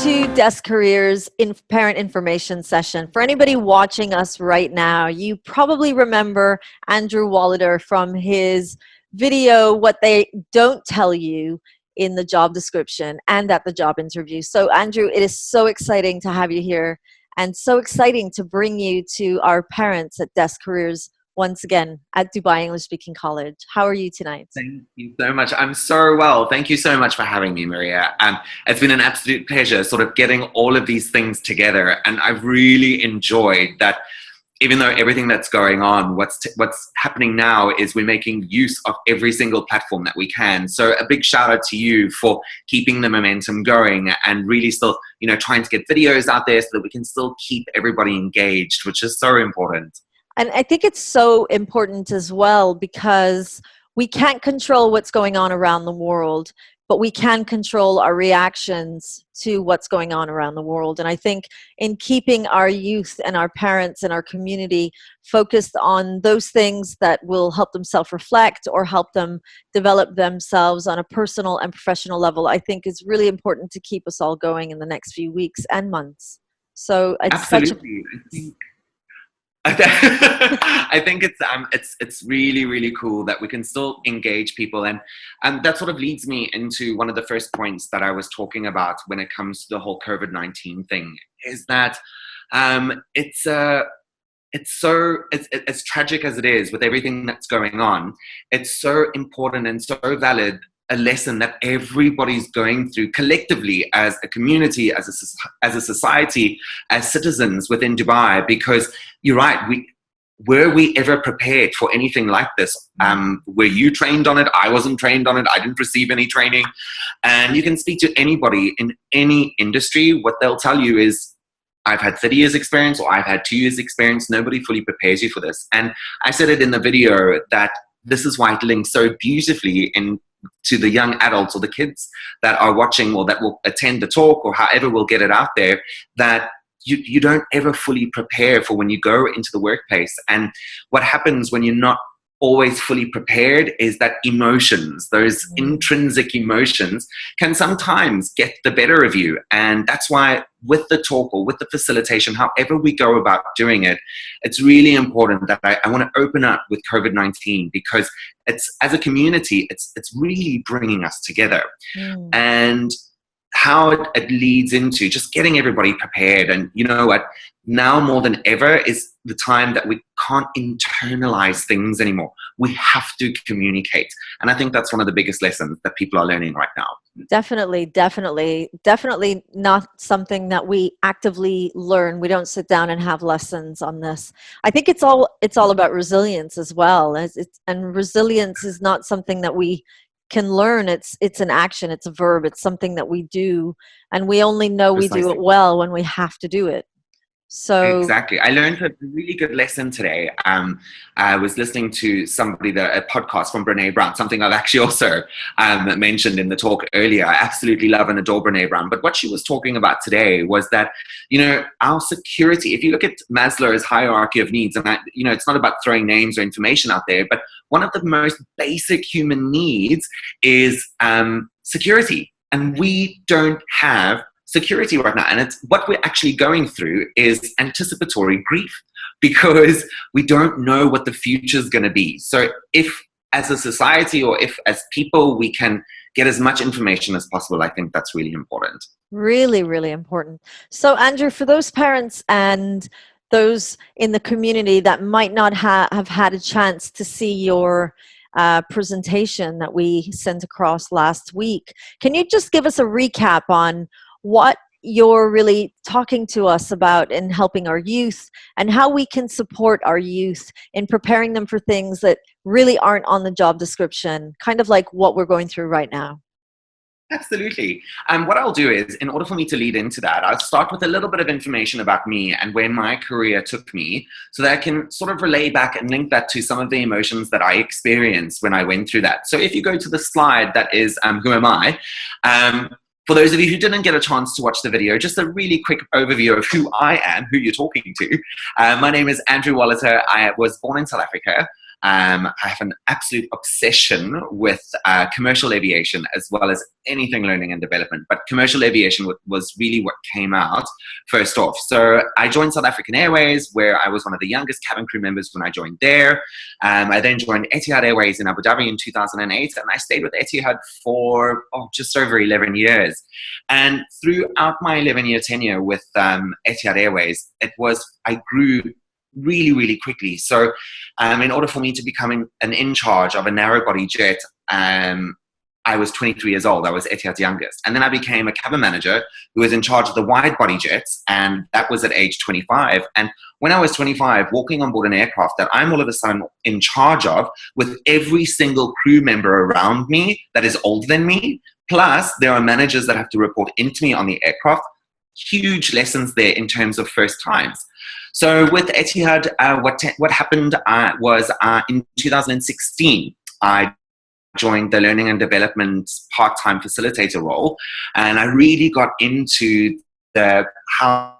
to Desk Careers in Parent Information Session. For anybody watching us right now, you probably remember Andrew Wolhuter from his video, What They Don't Tell You in the Job Description and at the Job Interview. So Andrew, it is so exciting to have you here and so exciting to bring you to our parents at Desk Careers once again at Dubai English Speaking College. How are you tonight? Thank you so much. I'm so well. Thank you so much for having me, Maria. It's been an absolute pleasure sort of getting all of these things together. And I've really enjoyed that. Even though everything that's going on, what's happening now is we're making use of every single platform that we can. So a big shout out to you for keeping the momentum going and really still, trying to get videos out there so that we can still keep everybody engaged, which is so important. And I think it's so important as well because we can't control what's going on around the world, but we can control our reactions to what's going on around the world. And I think in keeping our youth and our parents and our community focused on those things that will help them self-reflect or help them develop themselves on a personal and professional level, I think is really important to keep us all going in the next few weeks and months. So it's absolutely. I think it's really, really cool that we can still engage people, and that sort of leads me into one of the first points that I was talking about when it comes to the whole COVID-19 thing, is that it's as tragic as it is with everything that's going on. It's so important and so valid, a lesson that everybody's going through collectively as a community, as a society, as citizens within Dubai, because you're right, were we ever prepared for anything like this? Were you trained on it? I wasn't trained on it. I didn't receive any training. And you can speak to anybody in any industry. What they'll tell you is, I've had 30 years experience or I've had 2 years experience. Nobody fully prepares you for this. And I said it in the video that this is why it links so beautifully to the young adults or the kids that are watching or that will attend the talk or however we'll get it out there, that you don't ever fully prepare for when you go into the workplace. And what happens when you're not always fully prepared is that emotions, those intrinsic emotions, can sometimes get the better of you. And that's why with the talk or with the facilitation, however we go about doing it, it's really important that I want to open up with COVID-19, because it's, as a community, it's really bringing us together. And how it leads into just getting everybody prepared. And you know what, now more than ever is the time that we can't internalize things anymore. We have to communicate. And I think that's one of the biggest lessons that people are learning right now. Definitely not something that we actively learn. We don't sit down and have lessons on this. I think it's all about resilience as well. And resilience is not something that we can learn. It's an action, it's a verb, it's something that we do, and we only know Precisely. we do it well when we have to do it. So exactly. I learned a really good lesson today. I was listening to a podcast from Brene Brown, something I've actually also mentioned in the talk earlier. I absolutely love and adore Brene Brown. But what she was talking about today was that, our security, if you look at Maslow's hierarchy of needs, and it's not about throwing names or information out there, but one of the most basic human needs is security. And we don't have security right now. And it's what we're actually going through is anticipatory grief, because we don't know what the future is going to be. So if as a society or if as people we can get as much information as possible, I think that's really important. Really, really important. So Andrew, for those parents and those in the community that might not have had a chance to see your presentation that we sent across last week, can you just give us a recap on what you're really talking to us about in helping our youth and how we can support our youth in preparing them for things that really aren't on the job description, kind of like what we're going through right now? Absolutely. What I'll do is, in order for me to lead into that, I'll start with a little bit of information about me and where my career took me, so that I can sort of relay back and link that to some of the emotions that I experienced when I went through that. So if you go to the slide that is Who Am I? For those of you who didn't get a chance to watch the video, just a really quick overview of who I am, who you're talking to. My name is Andrew Wolhuter. I was born in South Africa. I have an absolute obsession with commercial aviation as well as anything learning and development. But commercial aviation was really what came out first off. So I joined South African Airways, where I was one of the youngest cabin crew members when I joined there. I then joined Etihad Airways in Abu Dhabi in 2008, and I stayed with Etihad for just over 11 years. And throughout my 11-year tenure with Etihad Airways, I grew really, really quickly. So in order for me to become an in charge of a narrow body jet, I was 23 years old. I was Etihad's youngest. And then I became a cabin manager who was in charge of the wide body jets. And that was at age 25. And when I was 25, walking on board an aircraft that I'm all of a sudden in charge of, with every single crew member around me that is older than me, plus there are managers that have to report into me on the aircraft, huge lessons there in terms of first times. So with Etihad, what happened was in 2016, I joined the learning and development part-time facilitator role, and I really got into how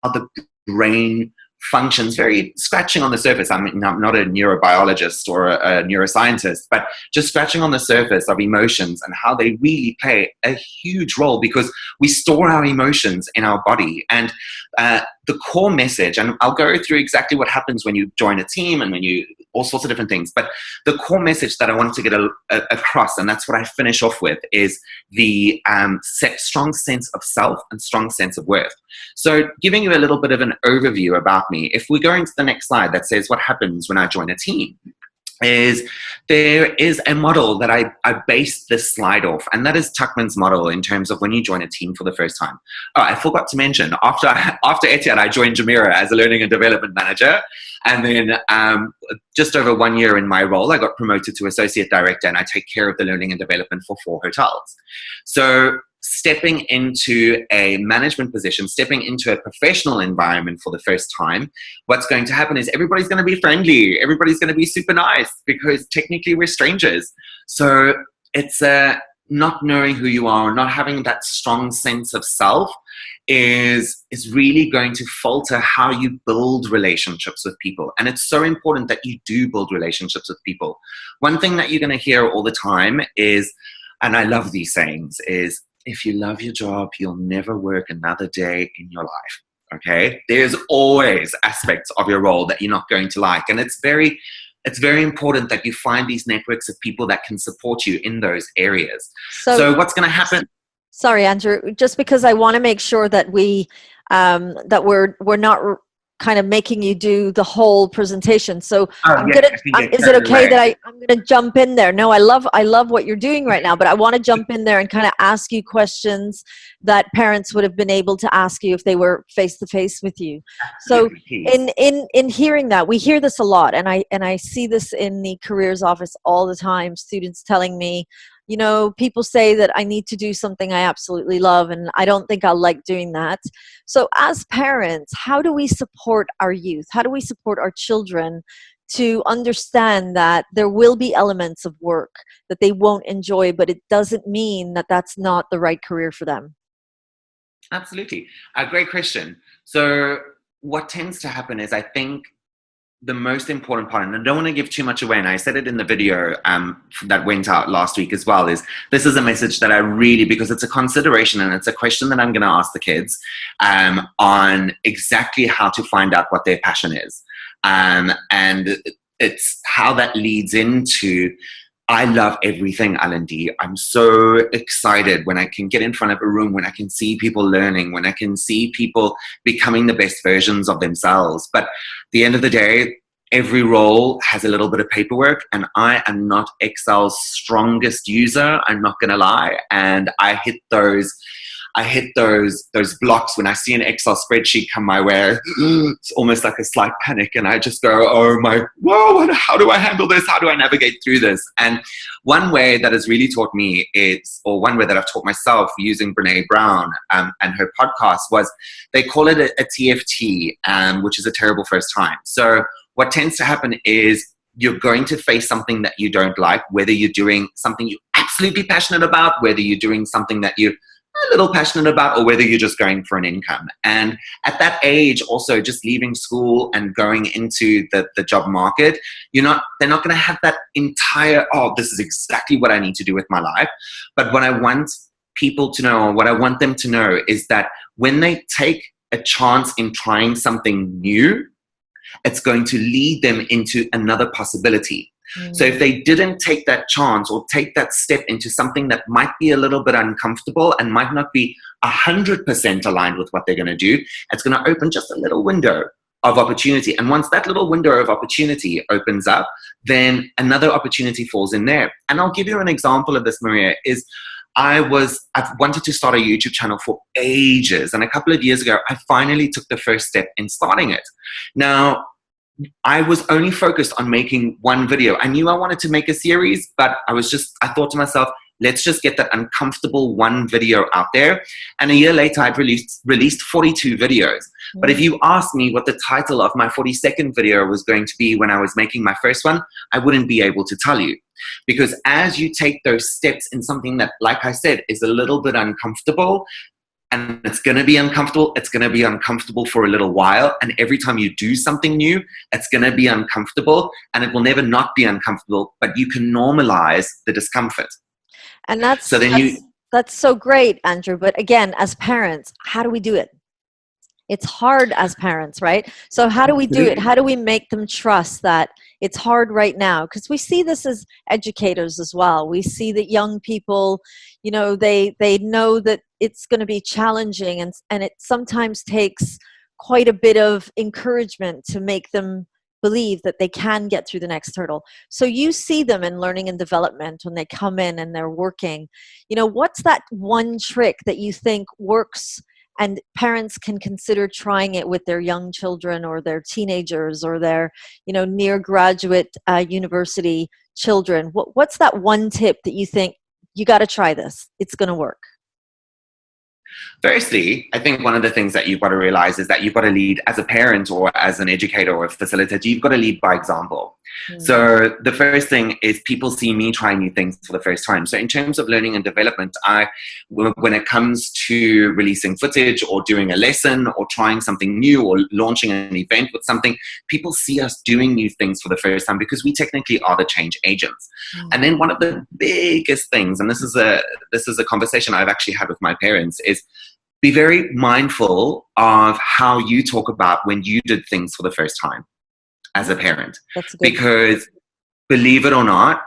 the brain functions, very scratching on the surface. I'm not a neurobiologist or a neuroscientist, but just scratching on the surface of emotions and how they really play a huge role, because we store our emotions in our body. And the core message, and I'll go through exactly what happens when you join a team and when you, all sorts of different things, but the core message that I wanted to get across, and that's what I finish off with, is the strong sense of self and strong sense of worth. So giving you a little bit of an overview about me, if we go into the next slide that says what happens when I join a team, is there is a model that I based this slide off, and that is Tuckman's model in terms of when you join a team for the first time. Oh, I forgot to mention, after Etihad, I joined Jumeirah as a learning and development manager, and then just over 1 year in my role, I got promoted to associate director, and I take care of the learning and development for 4 hotels. So stepping into a management position, stepping into a professional environment for the first time, what's going to happen is everybody's going to be friendly. Everybody's going to be super nice, because technically we're strangers. So it's not knowing who you are, not having that strong sense of self is really going to falter how you build relationships with people. And it's so important that you do build relationships with people. One thing that you're going to hear all the time is, and I love these sayings, is, if you love your job, you'll never work another day in your life, okay? There's always aspects of your role that you're not going to like. And it's very important that you find these networks of people that can support you in those areas. So what's going to happen? Sorry, Andrew, just because I want to make sure that we're not kind of making you do the whole presentation. So is it okay that I'm going to jump in there? No, I love what you're doing right now, but I want to jump in there and kind of ask you questions that parents would have been able to ask you if they were face to face with you. So in hearing that, we hear this a lot, and I see this in the careers office all the time, students telling me, you know, people say that I need to do something I absolutely love, and I don't think I'll like doing that. So as parents, how do we support our youth? How do we support our children to understand that there will be elements of work that they won't enjoy, but it doesn't mean that that's not the right career for them? Absolutely. A great question. So what tends to happen is, I think, the most important part, and I don't want to give too much away, and I said it in the video that went out last week as well, is this is a message that I really, because it's a consideration and it's a question that I'm going to ask the kids on exactly how to find out what their passion is. And it's how that leads into, I love everything L&D. I'm so excited when I can get in front of a room, when I can see people learning, when I can see people becoming the best versions of themselves. But at the end of the day, every role has a little bit of paperwork, and I am not Excel's strongest user, I'm not going to lie. And I hit those blocks when I see an Excel spreadsheet come my way. It's almost like a slight panic, and I just go, oh my, whoa, how do I handle this? How do I navigate through this? And one way that has really taught me one way that I've taught myself using Brene Brown and her podcast, was they call it a TFT, which is a terrible first time. So what tends to happen is you're going to face something that you don't like, whether you're doing something you're absolutely passionate about, whether you're doing something that you a little passionate about, or whether you're just going for an income. And at that age, also just leaving school and going into the job market, they're not going to have that entire, oh, this is exactly what I need to do with my life. But what I want people to know, or what I want them to know, is that when they take a chance in trying something new, it's going to lead them into another possibility. So if they didn't take that chance or take that step into something that might be a little bit uncomfortable and might not be 100% aligned with what they're going to do, it's going to open just a little window of opportunity. And once that little window of opportunity opens up, then another opportunity falls in there. And I'll give you an example of this, Maria, is I've wanted to start a YouTube channel for ages. And a couple of years ago, I finally took the first step in starting it. Now, I was only focused on making one video. I knew I wanted to make a series, but I thought to myself, let's just get that uncomfortable one video out there. And a year later, I'd released 42 videos. But if you asked me what the title of my 42nd video was going to be when I was making my first one, I wouldn't be able to tell you. Because as you take those steps in something that, like I said, is a little bit uncomfortable, and it's going to be uncomfortable for a little while. And every time you do something new, it's going to be uncomfortable, and it will never not be uncomfortable, but you can normalize the discomfort. And that's so great, Andrew. But again, as parents, how do we do it? It's hard as parents, right? So how do we do it? How do we make them trust that it's hard right now? Because we see this as educators as well. We see that young people, they know that it's going to be challenging, and it sometimes takes quite a bit of encouragement to make them believe that they can get through the next hurdle. So you see them in learning and development when they come in and they're working. What's that one trick that you think works and parents can consider trying it with their young children or their teenagers or their, near graduate university children? What's that one tip that you think, you got to try this, it's going to work? Firstly, I think one of the things that you've got to realize is that you've got to lead as a parent or as an educator or a facilitator. You've got to lead by example. So the first thing is people see me try new things for the first time. So in terms of learning and development, when it comes to releasing footage or doing a lesson or trying something new or launching an event with something, people see us doing new things for the first time because we technically are the change agents. And then one of the biggest things, and this is a conversation I've actually had with my parents, is be very mindful of how you talk about when you did things for the first time as a parent. Because believe it or not,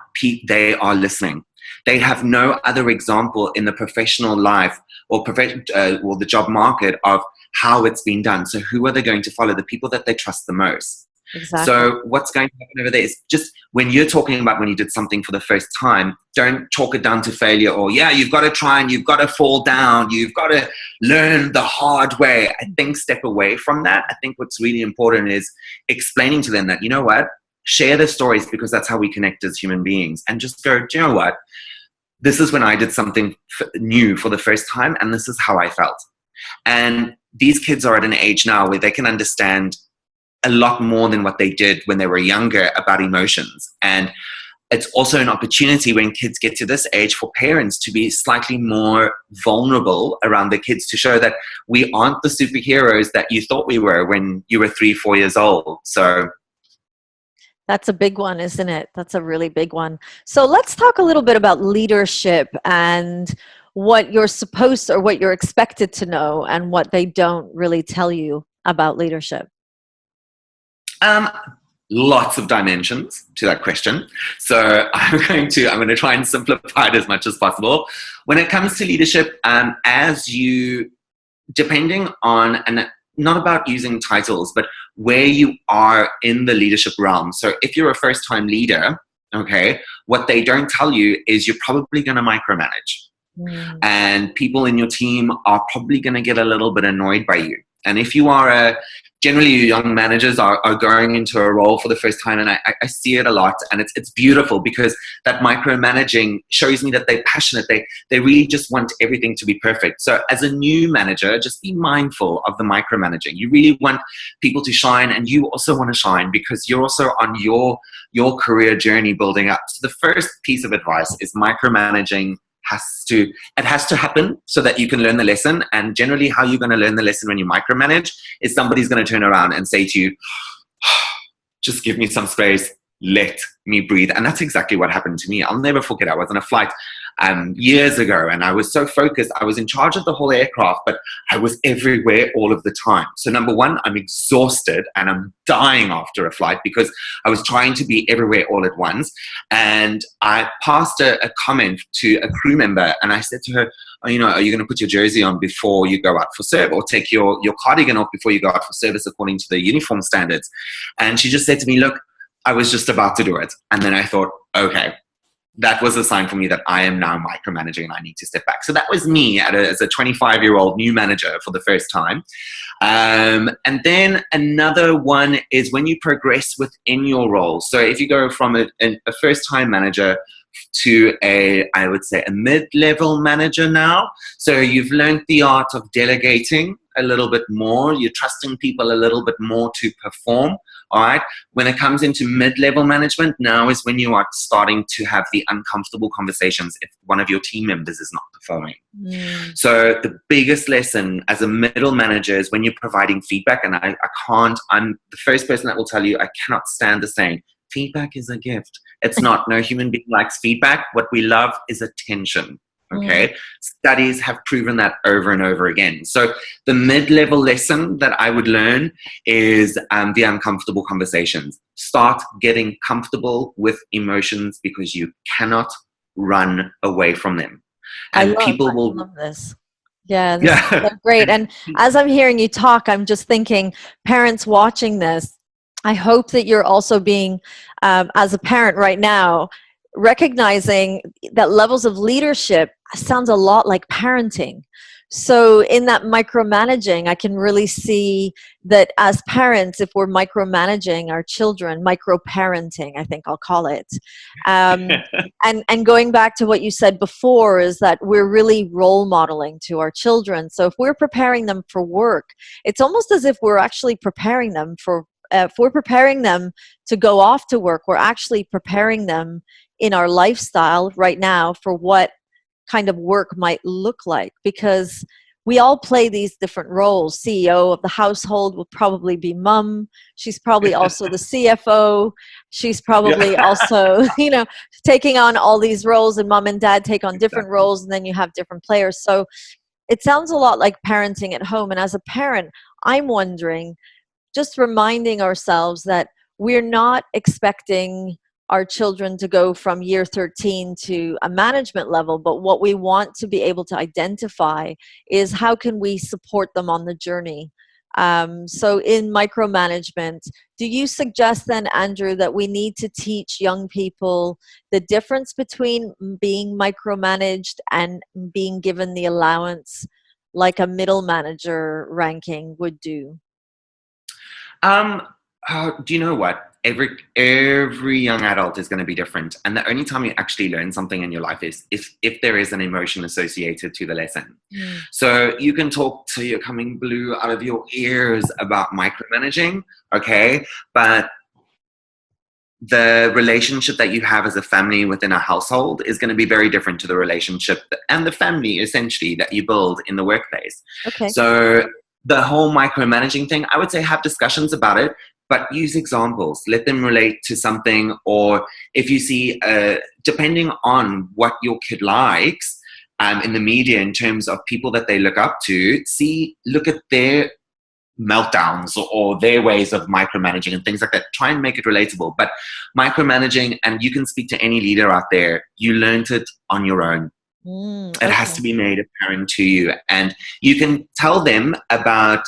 they are listening. They have no other example in the professional life or the job market of how it's been done. So who are they going to follow? The people that they trust the most. Exactly. So what's going to happen over there is just when you're talking about when you did something for the first time, don't talk it down to failure or, you've got to try and you've got to fall down. You've got to learn the hard way. I think step away from that. I think what's really important is explaining to them that, you know what, share the stories because that's how we connect as human beings, and just go, do you know what? This is when I did something new for the first time, and this is how I felt. And these kids are at an age now where they can understand a lot more than what they did when they were younger about emotions. And it's also an opportunity when kids get to this age for parents to be slightly more vulnerable around their kids, to show that we aren't the superheroes that you thought we were when you were 3-4 years old. So that's a big one, isn't it? That's a really big one. So let's talk a little bit about leadership and what you're supposed or what you're expected to know and what they don't really tell you about leadership. Lots of dimensions to that question. So I'm going to try and simplify it as much as possible. When it comes to leadership, depending on, and not about using titles, but where you are in the leadership realm. So if you're a first-time leader, okay, what they don't tell you is you're probably going to micromanage. And people in your team are probably going to get a little bit annoyed by you. And if you are generally young managers are going into a role for the first time, and I see it a lot, and it's beautiful because that micromanaging shows me that they're passionate. They really just want everything to be perfect. So as a new manager, just be mindful of the micromanaging. You really want people to shine, and you also want to shine because you're also on your career journey building up. So the first piece of advice is micromanaging has to happen so that you can learn the lesson. And generally how you're going to learn the lesson when you micromanage is somebody's going to turn around and say to you, just give me some space, let me breathe. And that's exactly what happened to me. I'll never forget. I was on a flight years ago, and I was so focused. I was in charge of the whole aircraft, but I was everywhere all of the time. So number one, I'm exhausted and I'm dying after a flight because I was trying to be everywhere all at once. And I passed a comment to a crew member, and I said to her, oh, you know, are you going to put your jersey on before you go out for service, or take your cardigan off before you go out for service according to the uniform standards? And she just said to me, look, I was just about to do it. And then I thought, okay, that was a sign for me that I am now micromanaging and I need to step back. So that was me as a 25-year-old new manager for the first time. And then another one is when you progress within your role. So if you go from a first-time manager to I would say a mid-level manager now. So you've learned the art of delegating a little bit more. You're trusting people a little bit more to perform. All right. When it comes into mid-level management, now is when you are starting to have the uncomfortable conversations if one of your team members is not performing. So the biggest lesson as a middle manager is when you're providing feedback, and I'm the first person that will tell you I cannot stand the saying, feedback is a gift. It's not. No human being likes feedback. What we love is attention. Okay. Studies have proven that over and over again. So the mid-level lesson that I would learn is the uncomfortable conversations. Start getting comfortable with emotions because you cannot run away from them. And I love this. Yeah, this is so great. And as I'm hearing you talk, I'm just thinking, parents watching this, I hope that you're also being, as a parent right now, recognizing that levels of leadership sounds a lot like parenting. So in that micromanaging, I can really see that as parents, if we're micromanaging our children, micro-parenting, I think I'll call it. And going back to what you said before is that we're really role modeling to our children. So if we're preparing them for work, it's almost as if we're actually preparing them for if we're preparing them to go off to work, we're actually preparing them in our lifestyle right now for what kind of work might look like, because we all play these different roles. CEO of the household will probably be mom. She's probably also the CFO. She's probably also, taking on all these roles, and mom and dad take on different roles, and then you have different players. So it sounds a lot like parenting at home. And as a parent, I'm wondering, just reminding ourselves that we're not expecting our children to go from year 13 to a management level, but what we want to be able to identify is how can we support them on the journey. So in micromanagement, do you suggest then, Andrew, that we need to teach young people the difference between being micromanaged and being given the allowance like a middle manager ranking would do? Do you know what? Every young adult is going to be different. And the only time you actually learn something in your life is if there is an emotion associated to the lesson. So you can talk till you're coming blue out of your ears about micromanaging, okay? But the relationship that you have as a family within a household is going to be very different to the relationship and the family, essentially, that you build in the workplace. Okay. So the whole micromanaging thing, I would say have discussions about it, but use examples. Let them relate to something. Or if you see, depending on what your kid likes in the media in terms of people that they look up to, look at their meltdowns or their ways of micromanaging and things like that. Try and make it relatable. But micromanaging, and you can speak to any leader out there, you learned it on your own. It has to be made apparent to you. And you can tell them about,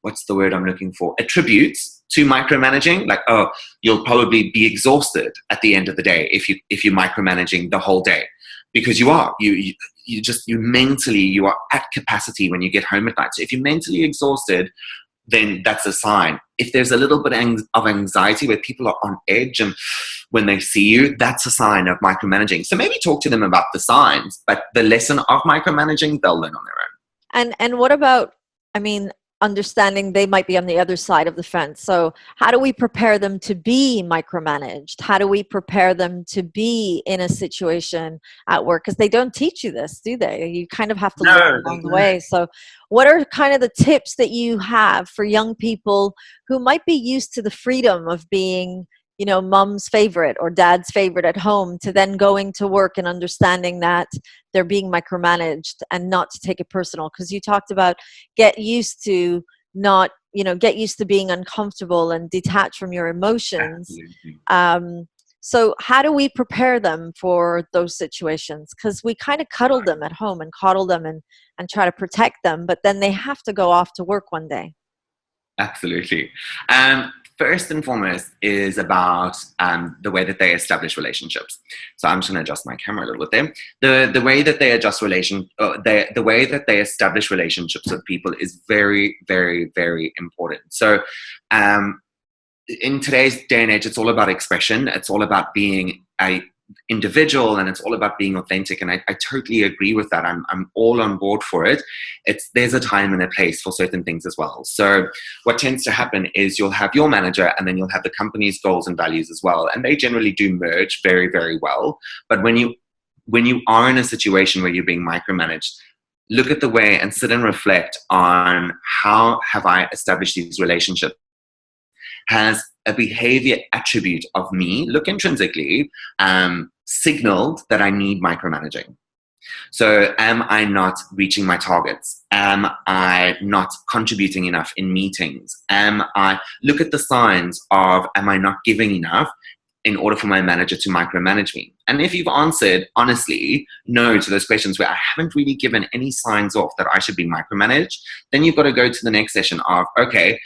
what's the word I'm looking for? Attributes to micromanaging. Like, oh, you'll probably be exhausted at the end of the day if you're micromanaging the whole day. Because you are. You mentally, you are at capacity when you get home at night. So if you're mentally exhausted, then that's a sign. If there's a little bit of anxiety where people are on edge and when they see you, that's a sign of micromanaging. So maybe talk to them about the signs, but the lesson of micromanaging, they'll learn on their own. And what about, I mean, understanding they might be on the other side of the fence. So how do we prepare them to be micromanaged? How do we prepare them to be in a situation at work? Because they don't teach you this, do they? You kind of have to learn No, they along the don't. way. So what are kind of the tips that you have for young people who might be used to the freedom of being, you know, mom's favorite or dad's favorite at home, to then going to work and understanding that they're being micromanaged and not to take it personal? Because you talked about get used to not, you know, get used to being uncomfortable and detach from your emotions. Absolutely. So how do we prepare them for those situations? Because we kind of cuddle them at home and coddle them and try to protect them, but then they have to go off to work one day. Absolutely. First and foremost is about the way that they establish relationships. So I'm just going to adjust my camera a little bit there. The way that they the way that they establish relationships with people is very, very, very important. So in today's day and age, it's all about expression. It's all about being a individual, and it's all about being authentic, and I totally agree with that. I'm all on board for it. There's a time and a place for certain things as well. So what tends to happen is you'll have your manager, and then you'll have the company's goals and values as well, and they generally do merge very, very well. But when you are in a situation where you're being micromanaged, look at the way and sit and reflect on how have I established these relationships. Has a behavior attribute of me, look intrinsically, signaled that I need micromanaging? So am I not reaching my targets? Am I not contributing enough in meetings? Look at the signs of, am I not giving enough in order for my manager to micromanage me? And if you've answered honestly no to those questions where I haven't really given any signs off that I should be micromanaged, then you've got to go to the next session of, okay,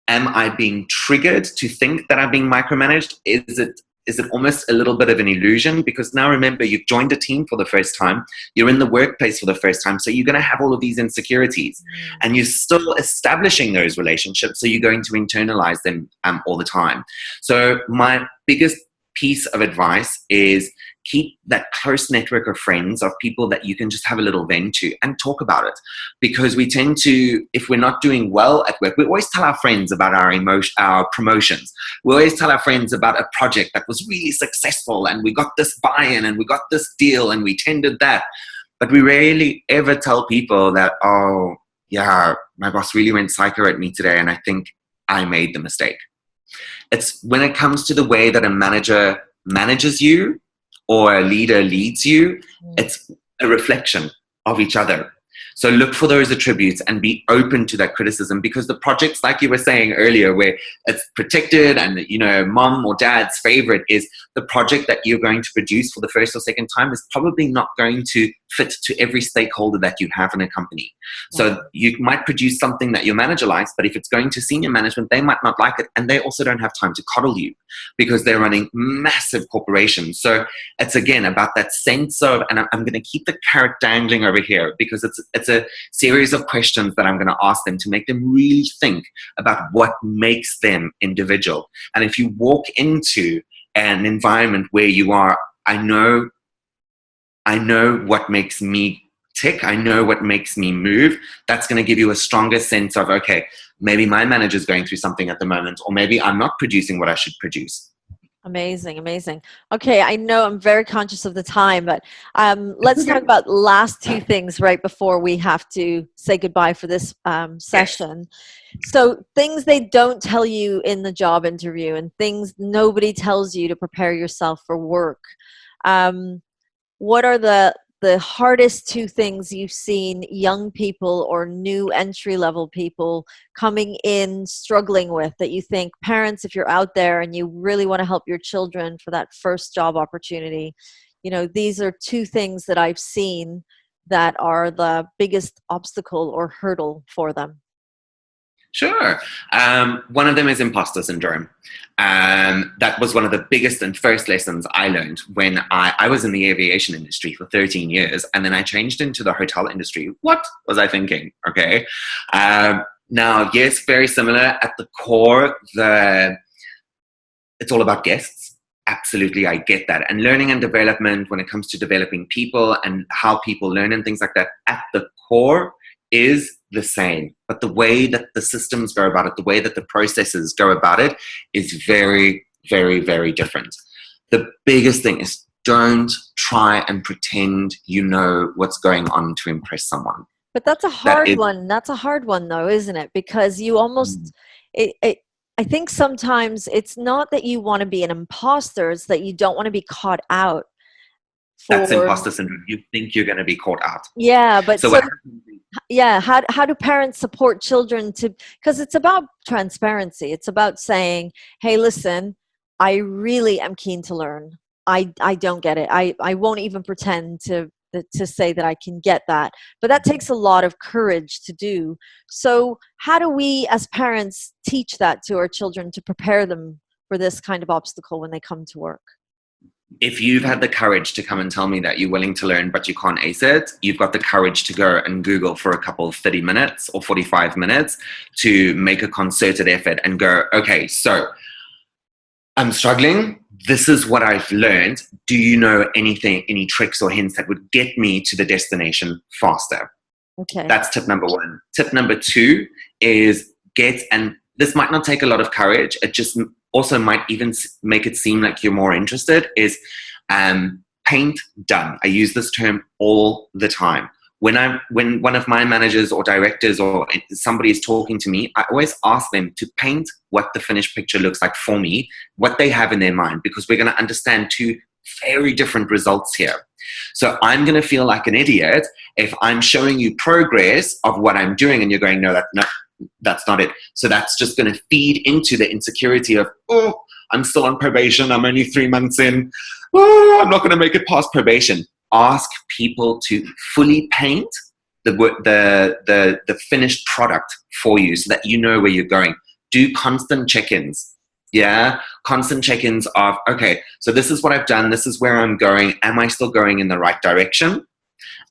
am I being triggered to think that I'm being micromanaged? Is it almost a little bit of an illusion? Because now remember, you've joined a team for the first time. You're in the workplace for the first time. So you're going to have all of these insecurities. And you're still establishing those relationships. So you're going to internalize them all the time. So my biggest piece of advice is keep that close network of friends, of people that you can just have a little vent to and talk about it. Because we tend to, if we're not doing well at work, we always tell our friends about our promotions. We always tell our friends about a project that was really successful, and we got this buy-in, and we got this deal, and we tendered that. But we rarely ever tell people that, oh yeah, my boss really went psycho at me today, and I think I made the mistake. It's when it comes to the way that a manager manages you or a leader leads you, it's a reflection of each other. So look for those attributes and be open to that criticism, because the projects, like you were saying earlier, where it's protected and, you know, mom or dad's favorite is the project that you're going to produce for the first or second time is probably not going to fit to every stakeholder that you have in a company. So you might produce something that your manager likes, but if it's going to senior management, they might not like it. And they also don't have time to coddle you because they're running massive corporations. So it's again about that sense of, and I'm going to keep the carrot dangling over here, because it's a series of questions that I'm going to ask them to make them really think about what makes them individual. And if you walk into an environment where you are, I know what makes me tick, I know what makes me move, that's going to give you a stronger sense of, okay, maybe my manager's going through something at the moment, or maybe I'm not producing what I should produce. Amazing, amazing. Okay, I know I'm very conscious of the time, but let's talk about last two things right before we have to say goodbye for this session. So things they don't tell you in the job interview, and things nobody tells you to prepare yourself for work. What are the hardest two things you've seen young people or new entry-level people coming in struggling with, that you think, parents, if you're out there and you really want to help your children for that first job opportunity, you know, these are two things that I've seen that are the biggest obstacle or hurdle for them? Sure. One of them is imposter syndrome. That was one of the biggest and first lessons I learned when I was in the aviation industry for 13 years, and then I changed into the hotel industry. What was I thinking? Okay. Now, yes, very similar. At the core, it's all about guests. Absolutely, I get that. And learning and development, when it comes to developing people and how people learn and things like that, at the core is the same, but the way that the systems go about it, the way that the processes go about it is very, very, very different. The biggest thing is don't try and pretend you know what's going on to impress someone. But that's a hard one. That's a hard one, though, isn't it? Because you almost, I think sometimes it's not that you want to be an imposter, it's that you don't want to be caught out. That's imposter syndrome. You think you're going to be caught out. Yeah, but how do parents support children to, because it's about transparency. It's about saying, hey, listen, I really am keen to learn. I don't get it. I won't even pretend to say that I can get that. But that takes a lot of courage to do. So how do we as parents teach that to our children to prepare them for this kind of obstacle when they come to work? If you've had the courage to come and tell me that you're willing to learn but you can't ace it, you've got the courage to go and Google for a couple of 30 minutes or 45 minutes to make a concerted effort and go, okay, so I'm struggling. This is what I've learned. Do you know anything, any tricks or hints that would get me to the destination faster? Okay. That's tip number one. Tip number two is and this might not take a lot of courage. It just also might even make it seem like you're more interested, is paint done. I use this term all the time. When one of my managers or directors or somebody is talking to me, I always ask them to paint what the finished picture looks like for me, what they have in their mind, because we're going to understand two very different results here. So I'm going to feel like an idiot if I'm showing you progress of what I'm doing and you're going, no, that's not it. So that's just going to feed into the insecurity of, oh, I'm still on probation. I'm only 3 months in. Oh, I'm not going to make it past probation. Ask people to fully paint the finished product for you so that you know where you're going. Do constant check-ins. Yeah, constant check-ins of, okay, so this is what I've done. This is where I'm going. Am I still going in the right direction?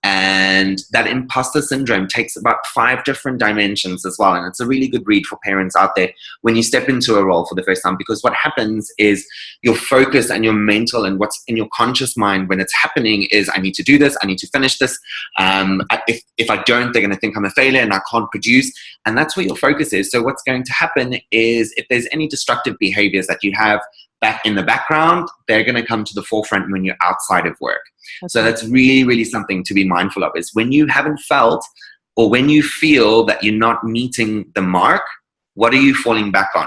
And that imposter syndrome takes about 5 different dimensions as well. And it's a really good read for parents out there when you step into a role for the first time, because what happens is your focus and your mental and what's in your conscious mind when it's happening is, I need to do this. I need to finish this. If I don't, they're going to think I'm a failure and I can't produce. And that's where your focus is. So what's going to happen is if there's any destructive behaviors that you have back in the background, they're going to come to the forefront when you're outside of work. Okay. So that's really, really something to be mindful of, is when you haven't felt or when you feel that you're not meeting the mark, what are you falling back on?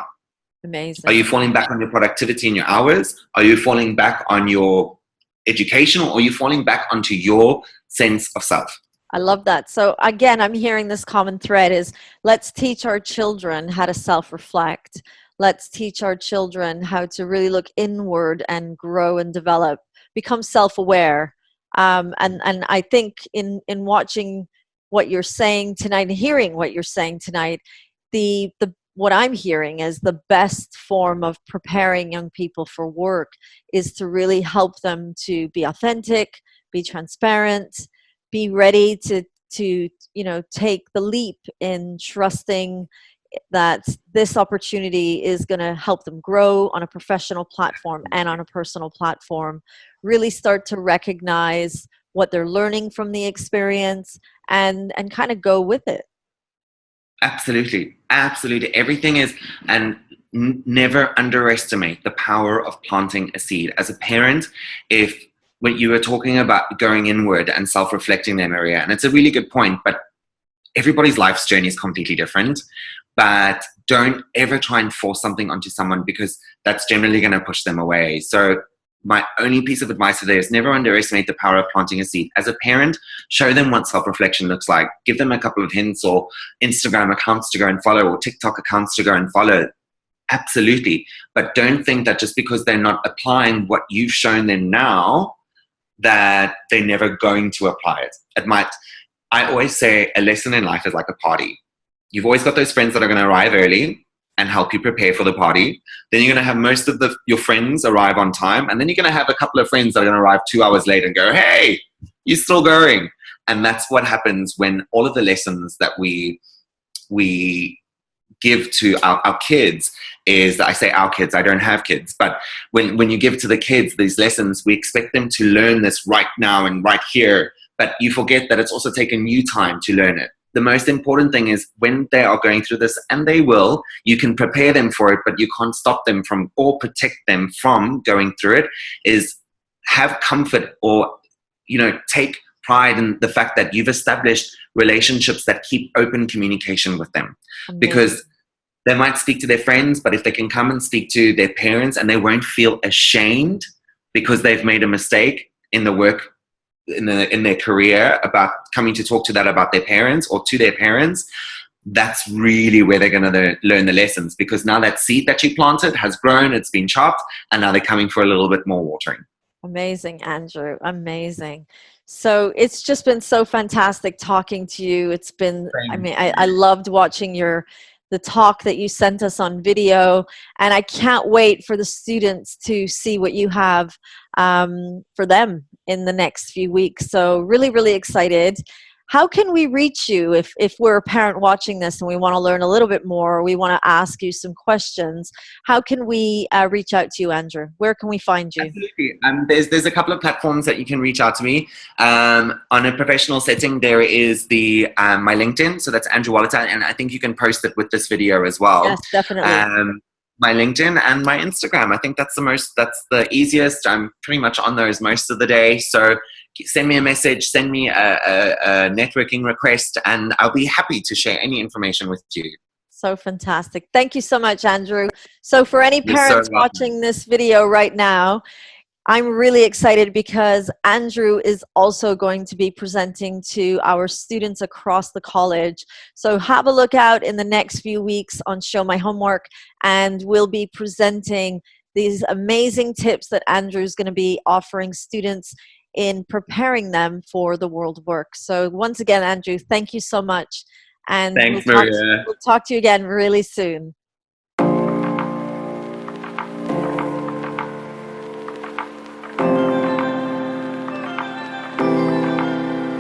Amazing. Are you falling back on your productivity and your hours? Are you falling back on your education, or are you falling back onto your sense of self? I love that. So again, I'm hearing this common thread is, let's teach our children how to self-reflect. Let's teach our children how to really look inward and grow and develop, become self-aware. And I think in watching what you're saying tonight and hearing what you're saying tonight, what I'm hearing is the best form of preparing young people for work is to really help them to be authentic, be transparent, be ready to take the leap in trusting that this opportunity is going to help them grow on a professional platform and on a personal platform, really start to recognize what they're learning from the experience and kind of go with it. Absolutely. Absolutely. Everything is, and never underestimate the power of planting a seed. As a parent, when you were talking about going inward and self-reflecting in an area, and it's a really good point, but everybody's life's journey is completely different. But don't ever try and force something onto someone, because that's generally going to push them away. So my only piece of advice today is never underestimate the power of planting a seed. As a parent, show them what self-reflection looks like. Give them a couple of hints or Instagram accounts to go and follow or TikTok accounts to go and follow. Absolutely. But don't think that just because they're not applying what you've shown them now, that they're never going to apply it. I always say a lesson in life is like a party. You've always got those friends that are going to arrive early and help you prepare for the party. Then you're going to have most of your friends arrive on time. And then you're going to have a couple of friends that are going to arrive 2 hours late and go, hey, you're still going. And that's what happens when all of the lessons that we give to our kids is, I say our kids, I don't have kids, but when you give to the kids these lessons, we expect them to learn this right now and right here. But you forget that it's also taken you time to learn it. the most important thing is when they are going through this, and they will, you can prepare them for it, but you can't stop them from or protect them from going through it, is have comfort, or, take pride in the fact that you've established relationships that keep open communication with them. Amazing. Because they might speak to their friends, but if they can come and speak to their parents and they won't feel ashamed because they've made a mistake in the work, in their career, about coming to talk to that about their parents or to their parents, that's really where they're going to learn the lessons, because now that seed that you planted has grown, it's been chopped, and now they're coming for a little bit more watering. Amazing, Andrew. Amazing. So it's just been so fantastic talking to you. It's been, I loved watching the talk that you sent us on video, and I can't wait for the students to see what you have for them in the next few weeks. So really, really excited. How can we reach you if we're a parent watching this and we want to learn a little bit more, or we want to ask you some questions? How can we reach out to you, Andrew? Where can we find you? Absolutely. There's a couple of platforms that you can reach out to me. On a professional setting, there is my LinkedIn, so that's Andrew Wolhuter, and I think you can post it with this video as well. Yes, definitely. My LinkedIn and my Instagram. I think that's the easiest. I'm pretty much on those most of the day. So send me a message, send me a networking request, and I'll be happy to share any information with you. So fantastic. Thank you so much, Andrew. So for any parents watching this video right now, I'm really excited because Andrew is also going to be presenting to our students across the college. So have a look out in the next few weeks on Show My Homework, and we'll be presenting these amazing tips that Andrew's going to be offering students in preparing them for the world of work. So once again, Andrew, thank you so much. And thanks, Maria. We'll talk to you again really soon.